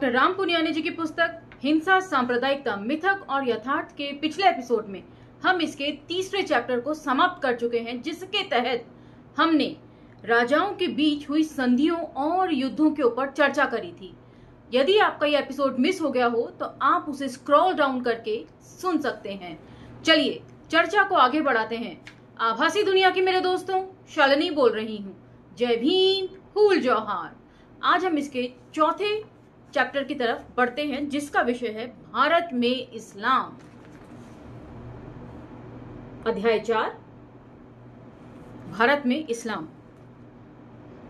Doctor Ram Puniyani जी की पुस्तक हिंसा, सांप्रदायिकता, मिथक और यथार्थ के पिछले एपिसोड में हम इसके तीसरे चैप्टर को समाप्त कर चुके हैं, जिसके तहत हमने राजाओं के बीच हुई संधियों और युद्धों के ऊपर चर्चा करी थी। यदि आपका ये एपिसोड मिस हो गया हो तो आप उसे स्क्रॉल डाउन करके सुन सकते हैं। चलिए चर्चा को आगे बढ़ाते हैं। आभासी दुनिया की मेरे दोस्तों, शालिनी बोल रही हूँ। जय भीम, फूल जौहार। आज हम इसके चौथे चैप्टर की तरफ बढ़ते हैं, जिसका विषय है भारत में इस्लाम। अध्याय 4, भारत में इस्लाम।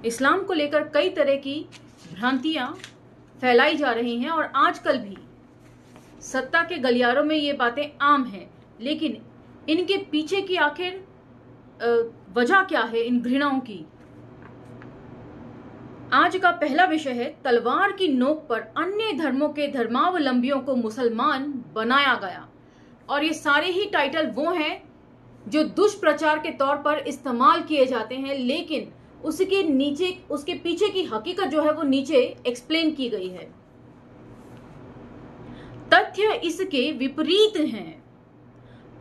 इस्लाम को लेकर कई तरह की भ्रांतियां फैलाई जा रही हैं और आजकल भी सत्ता के गलियारों में ये बातें आम हैं, लेकिन इनके पीछे की आखिर वजह क्या है इन घृणाओं की। आज का पहला विषय है तलवार की नोक पर अन्य धर्मों के धर्मावलंबियों को मुसलमान बनाया गया। और ये सारे ही टाइटल वो हैं जो दुष्प्रचार के तौर पर इस्तेमाल किए जाते हैं, लेकिन उसके नीचे, उसके पीछे की हकीकत जो है वो नीचे एक्सप्लेन की गई है। तथ्य इसके विपरीत हैं।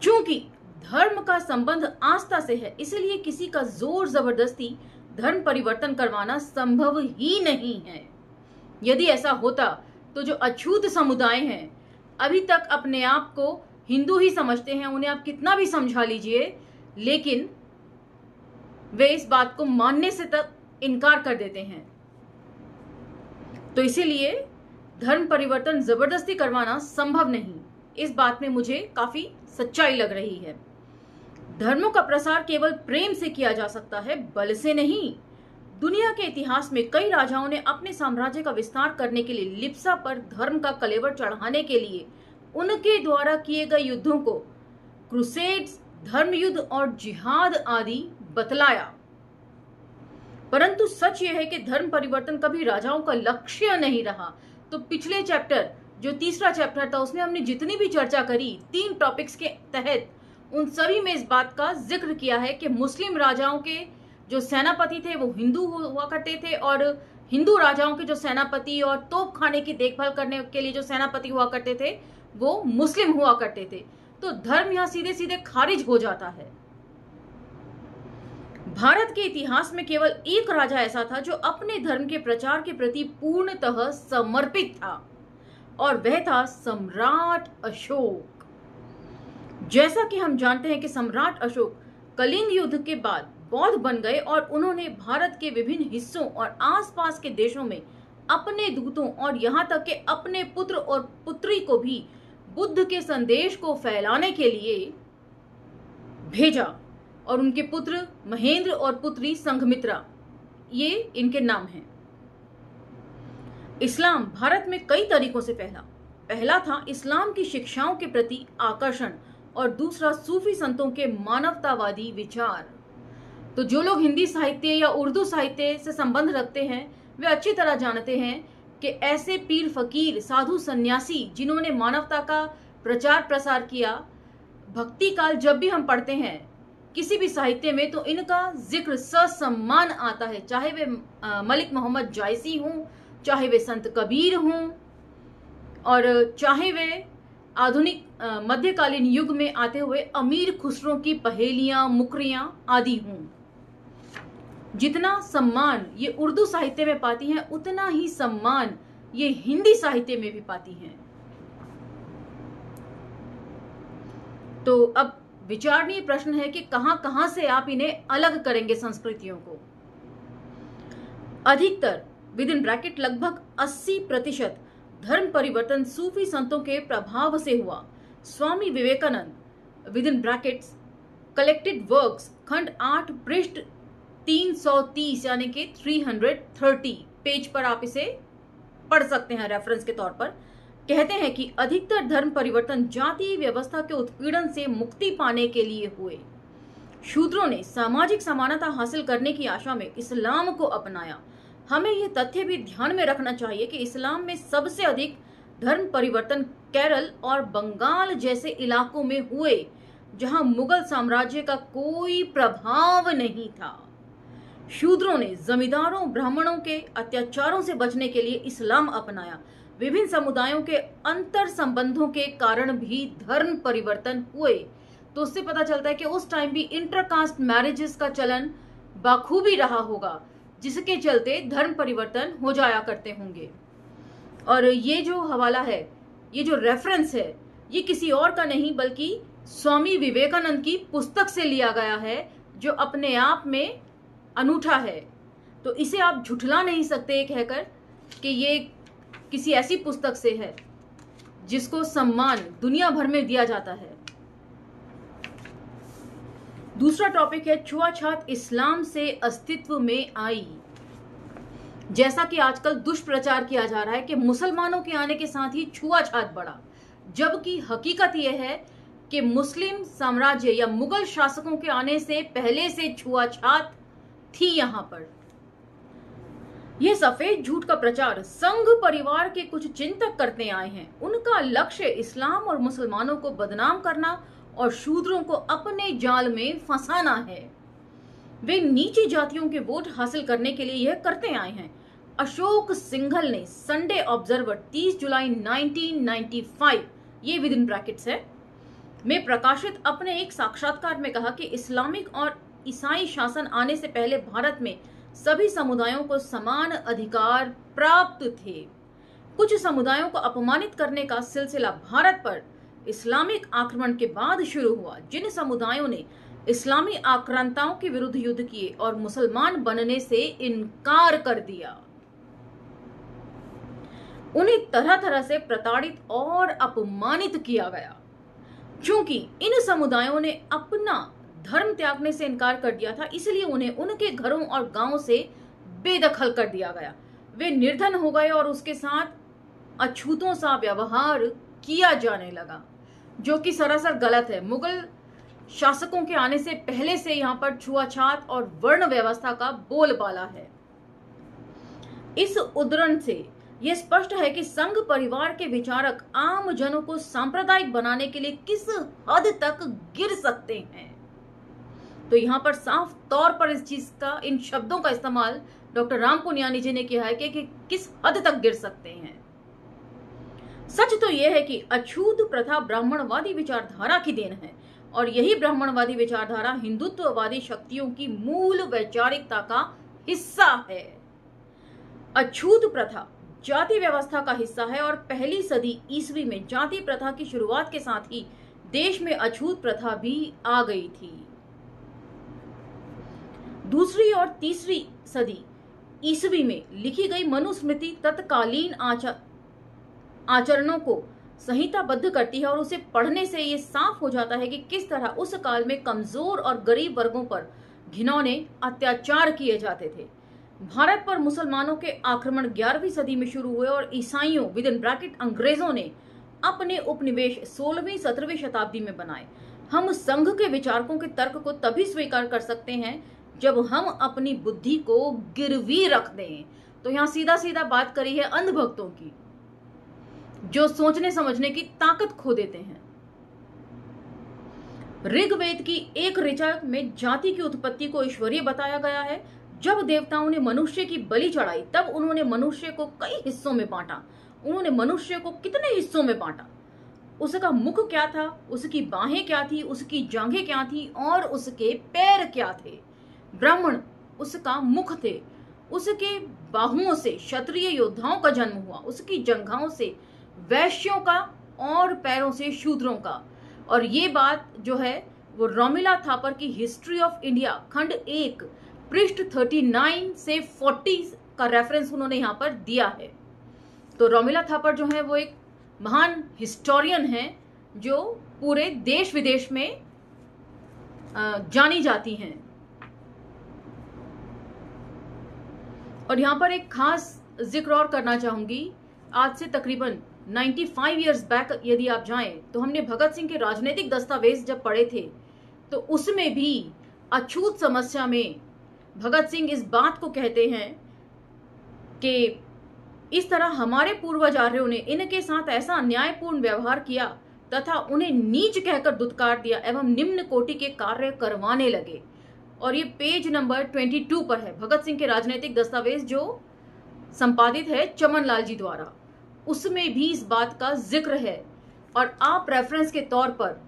चूंकि धर्म का संबंध आस्था से है, इसलिए किसी का जोर जबरदस्ती धर्म परिवर्तन करवाना संभव ही नहीं है। यदि ऐसा होता तो जो अछूत समुदाय हैं, अभी तक अपने आप को हिंदू ही समझते हैं, उन्हें आप कितना भी समझा लीजिए, लेकिन वे इस बात को मानने से तक इनकार कर देते हैं। तो इसीलिए धर्म परिवर्तन जबरदस्ती करवाना संभव नहीं। इस बात में मुझे काफी सच्चाई लग रही है। धर्मों का प्रसार केवल प्रेम से किया जा सकता है, बल से नहीं। दुनिया के इतिहास में कई राजाओं ने अपने साम्राज्य का विस्तार करने के लिए लिप्सा पर धर्म का कलेवर चढ़ाने के लिए उनके द्वारा किए गए युद्धों को क्रूसेड्स, धर्म युद्ध और जिहाद आदि बतलाया। परंतु सच यह है कि धर्म परिवर्तन कभी राजाओं का लक्ष्य नहीं रहा। तो पिछले चैप्टर, जो तीसरा चैप्टर था, उसमें हमने जितनी भी चर्चा करी 3 टॉपिक्स के तहत, उन सभी में इस बात का जिक्र किया है कि मुस्लिम राजाओं के जो सेनापति थे वो हिंदू हुआ करते थे, और हिंदू राजाओं के जो सेनापति और तोप खाने की देखभाल करने के लिए जो सेनापति हुआ करते थे वो मुस्लिम हुआ करते थे। तो धर्म यहां सीधे सीधे खारिज हो जाता है। भारत के इतिहास में केवल एक राजा ऐसा था जो अपने धर्म के प्रचार के प्रति पूर्णतः समर्पित था, और वह था सम्राट अशोक। जैसा कि हम जानते हैं कि सम्राट अशोक कलिंग युद्ध के बाद बौद्ध बन गए और उन्होंने भारत के विभिन्न हिस्सों और आसपास के देशों में अपने दूतों और यहां तक कि अपने पुत्र और पुत्री को भी बुद्ध के संदेश को फैलाने के लिए भेजा। और उनके पुत्र महेंद्र और पुत्री संघमित्रा, ये इनके नाम हैं। इस्लाम भारत में कई तरीकों से फैला। पहला था इस्लाम की शिक्षाओं के प्रति आकर्षण, और दूसरा सूफी संतों के मानवतावादी विचार। तो जो लोग हिंदी साहित्य या उर्दू साहित्य से संबंध रखते हैं वे अच्छी तरह जानते हैं कि ऐसे पीर फकीर, साधु सन्यासी जिन्होंने मानवता का प्रचार प्रसार किया, भक्ति काल जब भी हम पढ़ते हैं किसी भी साहित्य में, तो इनका जिक्र ससम्मान आता है। चाहे वे मलिक मोहम्मद जायसी हों, चाहे वे संत कबीर हों, और चाहे वे आधुनिक मध्यकालीन युग में आते हुए अमीर खुसरो की पहेलियां, मुकरियां आदि हों। जितना सम्मान ये उर्दू साहित्य में पाती हैं, उतना ही सम्मान ये हिंदी साहित्य में भी पाती हैं। तो अब विचारणीय प्रश्न है कि कहां कहां से आप इन्हें अलग करेंगे संस्कृतियों को। अधिकतर विद इन ब्रैकेट लगभग 80% धर्म परिवर्तन सूफी संतों के प्रभाव से हुआ। Swami Vivekananda with in brackets collected works खंड 8 पृष्ठ 330 यानी कि 330 पेज पर आप इसे पढ़ सकते हैं रेफरेंस के तौर पर। कहते हैं कि अधिकतर धर्म परिवर्तन जातीय व्यवस्था के उत्पीड़न से मुक्ति पाने के लिए हुए। शूद्रों ने सामाजिक समानता हासिल करने की आशा में इस्लाम को अपनाया। हमें यह तथ्य भी ध्यान में रखना चाहिए कि इस्लाम में सबसे अधिक धर्म परिवर्तन केरल और बंगाल जैसे इलाकों में हुए, जहां मुगल साम्राज्य का कोई प्रभाव नहीं था। शूद्रों ने जमींदारों, ब्राह्मणों के अत्याचारों से बचने के लिए इस्लाम अपनाया। विभिन्न समुदायों के अंतर संबंधों के कारण भी धर्म परिवर्तन हुए। तो उससे पता चलता है कि उस टाइम भी इंटरकास्ट मैरिजेस का चलन बखूबी रहा होगा, जिसके चलते धर्म परिवर्तन हो जाया करते होंगे। और ये जो हवाला है, ये जो रेफरेंस है, ये किसी और का नहीं बल्कि स्वामी विवेकानंद की पुस्तक से लिया गया है, जो अपने आप में अनूठा है। तो इसे आप झुठला नहीं सकते कहकर कि ये किसी ऐसी पुस्तक से है जिसको सम्मान दुनिया भर में दिया जाता है। दूसरा टॉपिक है छुआछात इस्लाम से अस्तित्व में आई। जैसा कि आजकल दुष्प्रचार किया जा रहा है कि मुसलमानों के आने के साथ ही छुआछात बढ़ा, जबकि हकीकत यह है कि मुस्लिम साम्राज्य या मुगल शासकों के आने से पहले से छुआछात थी। यहां पर यह सफेद झूठ का प्रचार संघ परिवार के कुछ चिंतक करते आए हैं। उनका लक्ष्य इस्लाम और मुसलमानों को बदनाम करना और शूद्रों को अपने जाल में फंसाना है। वे नीची जातियों के वोट हासिल करने के लिए यह करते आए हैं। अशोक सिंघल ने संडे ऑब्जर्वर 30 जुलाई 1995, ये विद इन ब्रैकेट्स है, में प्रकाशित अपने एक साक्षात्कार में कहा कि इस्लामिक और ईसाई शासन आने से पहले भारत में सभी समुदायों को समान अधिकार प्राप्त थे। कुछ समुदायों को अपमानित करने का सिलसिला भारत पर इस्लामिक आक्रमण के बाद शुरू हुआ। जिन समुदायों ने इस्लामी आक्रांताओं के विरुद्ध युद्ध किए और मुसलमान बनने से इनकार कर दिया, उन्हें तरह तरह से प्रताड़ित और अपमानित किया गया। क्योंकि इन समुदायों ने अपना धर्म त्यागने से इनकार कर दिया था, इसलिए उन्हें उनके घरों और गांवों से बेदखल कर दिया गया। वे निर्धन हो गए और उसके साथ अछूतों सा व्यवहार किया जाने लगा, जो कि सरासर गलत है। मुगल शासकों के आने से पहले से यहाँ पर छुआछात और वर्ण व्यवस्था का बोलबाला है। इस उद्धरण से यह स्पष्ट है कि संघ परिवार के विचारक आम जनों को सांप्रदायिक बनाने के लिए किस हद तक गिर सकते हैं। तो यहाँ पर साफ तौर पर इस चीज का, इन शब्दों का इस्तेमाल डॉक्टर राम पुनियानी जी ने किया है कि किस हद तक गिर सकते हैं। सच तो यह है कि अछूत प्रथा ब्राह्मणवादी विचारधारा की देन है और यही ब्राह्मणवादी विचारधारा हिंदुत्ववादी शक्तियों की मूल वैचारिकता का हिस्सा है। अछूत प्रथा जाति व्यवस्था का हिस्सा है और पहली सदी ईस्वी में जाति प्रथा की शुरुआत के साथ ही देश में अछूत प्रथा भी आ गई थी। दूसरी और तीसरी सदी ईस्वी में लिखी गई मनुस्मृति तत्कालीन आचरणों को संहिताबद्ध करती है और उसे पढ़ने से यह साफ हो जाता है कि किस तरह उस काल में कमजोर और गरीब वर्गों पर घिनौने अत्याचार किए जाते थे। भारत पर मुसलमानों के आक्रमण 11वीं सदी में शुरू हुए और ईसाइयों विद इन ब्रैकेट अंग्रेजों ने अपने उपनिवेश 16वीं 17वीं शताब्दी में बनाए। हम संघ के विचारकों के तर्क को तभी स्वीकार कर सकते हैं जब हम अपनी बुद्धि को गिरवी रख दें। तो यहाँ सीधा सीधा बात करी है अंधभक्तों की, जो सोचने समझने की ताकत खो देते हैं। ऋग्वेद की एक ऋचा में जाति की उत्पत्ति को ईश्वरीय बताया गया है। जब देवताओं ने मनुष्य की बलि चढ़ाई तब उन्होंने मनुष्य को कई हिस्सों में बांटा। उन्होंने मनुष्य को कितने हिस्सों में बांटा? उसका मुख क्या था, उसकी बाहें क्या थी, उसकी जांघें क्या थी और उसके पैर क्या थे। ब्राह्मण उसका मुख थे, उसके बाहुओं से क्षत्रिय योद्धाओं का जन्म हुआ, उसकी जंघाओं से वैश्यों का और पैरों से शूद्रों का। और ये बात जो है वो रोमिला थापर की हिस्ट्री ऑफ इंडिया खंड 1 पृष्ठ 39 से 40 का रेफरेंस उन्होंने यहाँ पर दिया है। तो रोमिला थापर जो है वो एक महान हिस्टोरियन है जो पूरे देश विदेश में जानी जाती हैं। और यहाँ पर एक खास जिक्र और करना चाहूंगी। आज से तकरीबन 95 इयर्स बैक यदि आप जाएं तो हमने भगत सिंह के राजनीतिक दस्तावेज जब पढ़े थे तो उसमें भी अछूत समस्या में भगत सिंह इस बात को कहते हैं कि इस तरह हमारे पूर्वजार्यों ने इनके साथ ऐसा अन्यायपूर्ण व्यवहार किया तथा उन्हें नीच कहकर दुत्कार दिया एवं निम्न कोटि के कार्य करवाने लगे। और ये पेज नंबर 22 पर है, भगत सिंह के राजनीतिक दस्तावेज जो संपादित है चमन लाल जी द्वारा। उसमें भी इस बात का जिक्र है। और आप रेफरेंस के तौर पर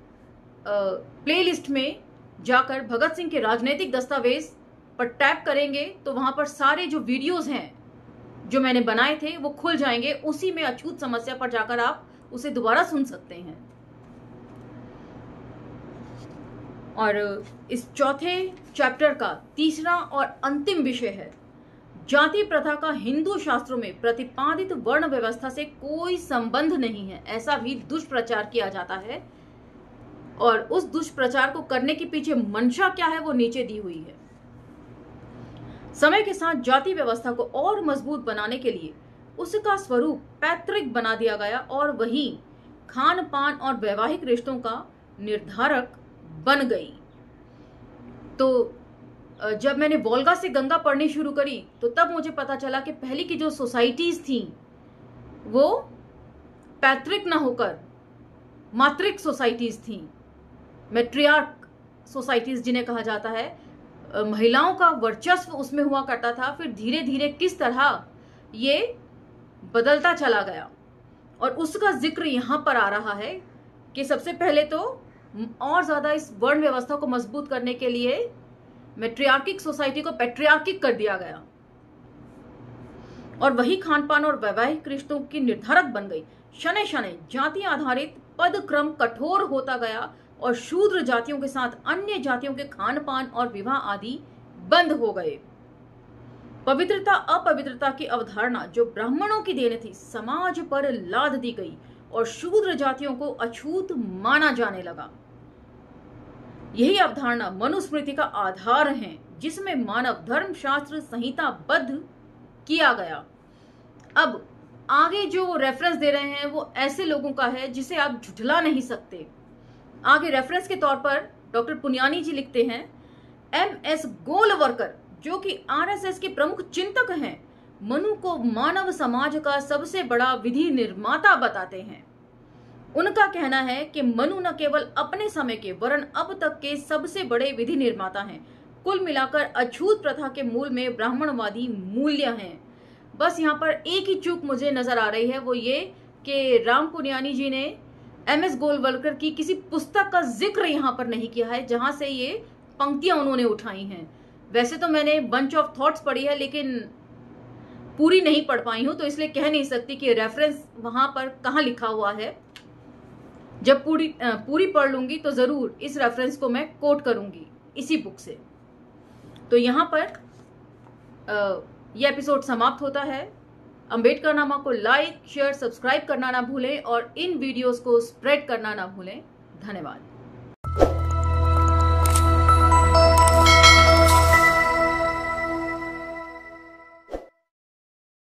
प्लेलिस्ट में जाकर भगत सिंह के राजनीतिक दस्तावेज पर टैप करेंगे तो वहां पर सारे जो वीडियोस हैं जो मैंने बनाए थे वो खुल जाएंगे। उसी में अछूत समस्या पर जाकर आप उसे दोबारा सुन सकते हैं। और इस चौथे चैप्टर का तीसरा और अंतिम विषय है जाति प्रथा का हिंदू शास्त्रों में प्रतिपादित वर्ण व्यवस्था से कोई संबंध नहीं है। ऐसा भी दुष्प्रचार किया जाता है और उस दुष्प्रचार को करने के पीछे मंशा क्या है वो नीचे दी हुई है। समय के साथ जाति व्यवस्था को और मजबूत बनाने के लिए उसका स्वरूप पैतृक बना दिया गया और वही खान पान और वैवाहिक रिश्तों का निर्धारक बन गई। तो जब मैंने वोल्गा से गंगा पढ़नी शुरू करी तो तब मुझे पता चला कि पहले की जो सोसाइटीज थी वो पैतृक ना होकर मातृक सोसाइटीज थी, मैट्रियार्क सोसाइटीज जिन्हें कहा जाता है। महिलाओं का वर्चस्व उसमें हुआ करता था। फिर धीरे धीरे किस तरह ये बदलता चला गया और उसका जिक्र यहाँ पर आ रहा है कि सबसे पहले तो और ज्यादा इस वर्ण व्यवस्था को मजबूत करने के लिए मैट्रियार्किक सोसाइटी को पैट्रियार्किक कर दिया गया और वही खान पान और वैवाहिक रिश्तों की निर्धारक बन गई। शनै शनै जाति आधारित पद क्रम कठोर होता गया और शूद्र जातियों के साथ अन्य जातियों के खान पान और विवाह आदि बंद हो गए। पवित्रता अपवित्रता की अवधारणा जो ब्राह्मणों की देन थी समाज पर लाद दी गई और शूद्र जातियों को अछूत माना जाने लगा। यही अवधारणा मनुस्मृति का आधार है जिसमें मानव धर्म शास्त्र संहिताबद्ध किया गया। अब आगे जो रेफरेंस दे रहे हैं वो ऐसे लोगों का है जिसे आप झुठला नहीं सकते। आगे रेफरेंस के तौर पर डॉक्टर पुनियानी जी लिखते हैं, MS गोलवरकर जो कि RSS के प्रमुख चिंतक हैं, मनु को मानव समाज का सबसे बड़ा विधि निर्माता बताते हैं। उनका कहना है कि मनु न केवल अपने समय के वरन अब तक के सबसे बड़े विधि निर्माता हैं। कुल मिलाकर अछूत प्रथा के मूल में ब्राह्मणवादी मूल्य हैं। बस यहाँ पर एक ही चूक मुझे नजर आ रही है, वो ये कि राम पुनियानी जी ने MS गोलवलकर की किसी पुस्तक का जिक्र यहाँ पर नहीं किया है जहां से ये पंक्तियां उन्होंने उठाई हैं। वैसे तो मैंने बंच ऑफ थॉट्स पढ़ी है लेकिन पूरी नहीं पढ़ पाई हूं, तो इसलिए कह नहीं सकती कि रेफरेंस वहां पर कहाँ लिखा हुआ है। जब पूरी पढ़ लूंगी तो जरूर इस रेफरेंस को मैं कोट करूंगी इसी बुक से। तो यहाँ पर यह एपिसोड समाप्त होता है। अंबेडकर नामा को लाइक शेयर सब्सक्राइब करना ना भूलें और इन वीडियोस को स्प्रेड करना ना भूलें। धन्यवाद।